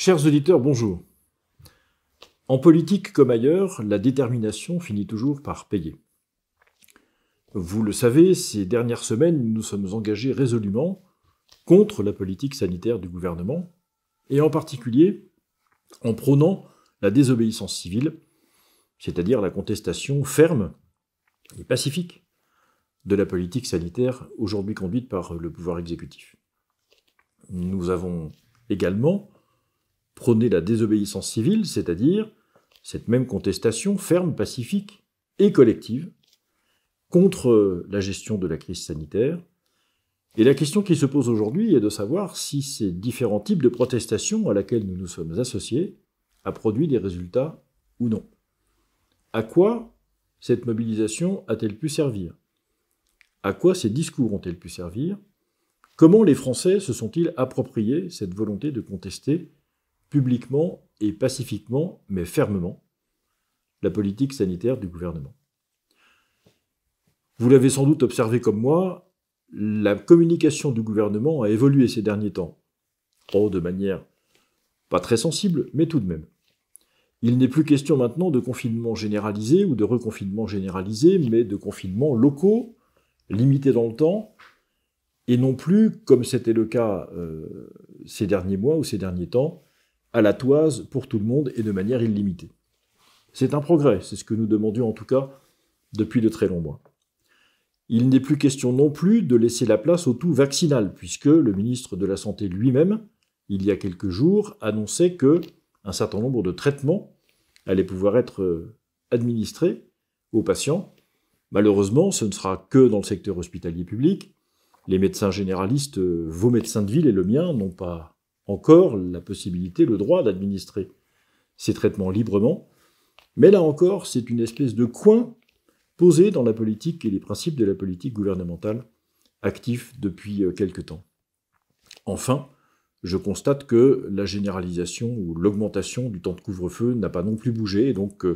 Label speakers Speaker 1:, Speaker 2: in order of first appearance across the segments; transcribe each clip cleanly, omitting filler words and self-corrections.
Speaker 1: Chers auditeurs, bonjour. En politique comme ailleurs, la détermination finit toujours par payer. Vous le savez, ces dernières semaines, nous nous sommes engagés résolument contre la politique sanitaire du gouvernement, et en particulier en prônant la désobéissance civile, c'est-à-dire la contestation ferme et pacifique de la politique sanitaire aujourd'hui conduite par le pouvoir exécutif. Nous avons également prôné la désobéissance civile, c'est-à-dire cette même contestation ferme, pacifique et collective contre la gestion de la crise sanitaire. Et la question qui se pose aujourd'hui est de savoir si ces différents types de protestations à laquelle nous nous sommes associés a produit des résultats ou non. À quoi cette mobilisation a-t-elle pu servir? À quoi ces discours ont-ils pu servir? Comment les Français se sont-ils appropriés cette volonté de contester publiquement et pacifiquement, mais fermement, la politique sanitaire du gouvernement? Vous l'avez sans doute observé comme moi, la communication du gouvernement a évolué ces derniers temps. De manière pas très sensible, mais tout de même. Il n'est plus question maintenant de confinement généralisé ou de reconfinement généralisé, mais de confinements locaux, limités dans le temps, et non plus, comme c'était le cas ces derniers mois ou ces derniers temps, à la toise pour tout le monde et de manière illimitée. C'est un progrès, c'est ce que nous demandions en tout cas depuis de très longs mois. Il n'est plus question non plus de laisser la place au tout vaccinal, puisque le ministre de la Santé lui-même, il y a quelques jours, annonçait qu'un certain nombre de traitements allaient pouvoir être administrés aux patients. Malheureusement, ce ne sera que dans le secteur hospitalier public. Les médecins généralistes, vos médecins de ville et le mien, n'ont pas encore la possibilité, le droit d'administrer ces traitements librement. Mais là encore, c'est une espèce de coin posé dans la politique et les principes de la politique gouvernementale actifs depuis quelque temps. Enfin, je constate que la généralisation ou l'augmentation du temps de couvre-feu n'a pas non plus bougé, et donc,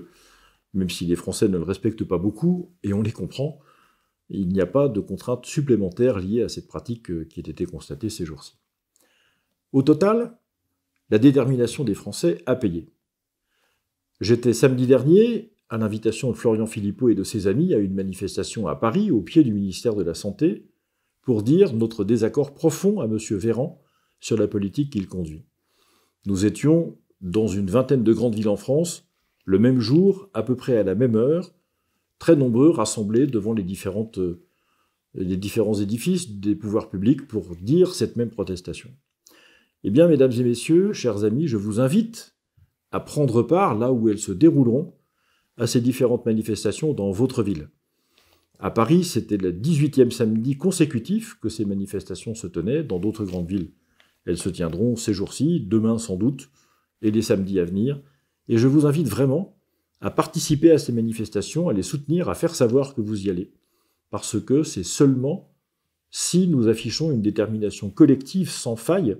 Speaker 1: même si les Français ne le respectent pas beaucoup, et on les comprend, il n'y a pas de contraintes supplémentaires liées à cette pratique qui a été constatée ces jours-ci. Au total, la détermination des Français a payé. J'étais samedi dernier, à l'invitation de Florian Philippot et de ses amis, à une manifestation à Paris, au pied du ministère de la Santé, pour dire notre désaccord profond à M. Véran sur la politique qu'il conduit. Nous étions dans une vingtaine de grandes villes en France, le même jour, à peu près à la même heure, très nombreux rassemblés devant les différents édifices des pouvoirs publics pour dire cette même protestation. Eh bien, mesdames et messieurs, chers amis, je vous invite à prendre part, là où elles se dérouleront, à ces différentes manifestations dans votre ville. À Paris, c'était le 18e samedi consécutif que ces manifestations se tenaient. Dans d'autres grandes villes, elles se tiendront ces jours-ci, demain sans doute, et les samedis à venir. Et je vous invite vraiment à participer à ces manifestations, à les soutenir, à faire savoir que vous y allez. Parce que c'est seulement si nous affichons une détermination collective sans faille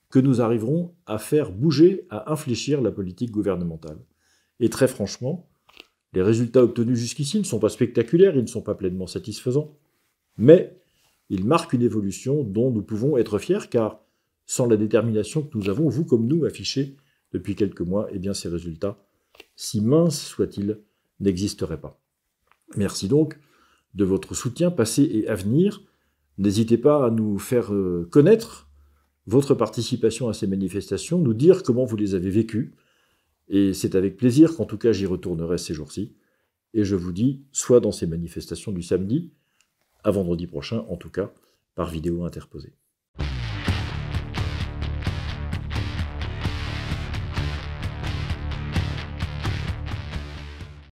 Speaker 1: que nous arriverons à faire bouger, à infléchir la politique gouvernementale. Et très franchement, les résultats obtenus jusqu'ici ne sont pas spectaculaires, ils ne sont pas pleinement satisfaisants, mais ils marquent une évolution dont nous pouvons être fiers, car sans la détermination que nous avons, vous comme nous, affichée depuis quelques mois, eh bien ces résultats, si minces soient-ils, n'existeraient pas. Merci donc de votre soutien passé et à venir. N'hésitez pas à nous faire connaître votre participation à ces manifestations, nous dire comment vous les avez vécues. Et c'est avec plaisir qu'en tout cas j'y retournerai ces jours-ci. Et je vous dis, soit dans ces manifestations du samedi, à vendredi prochain en tout cas, par vidéo interposée.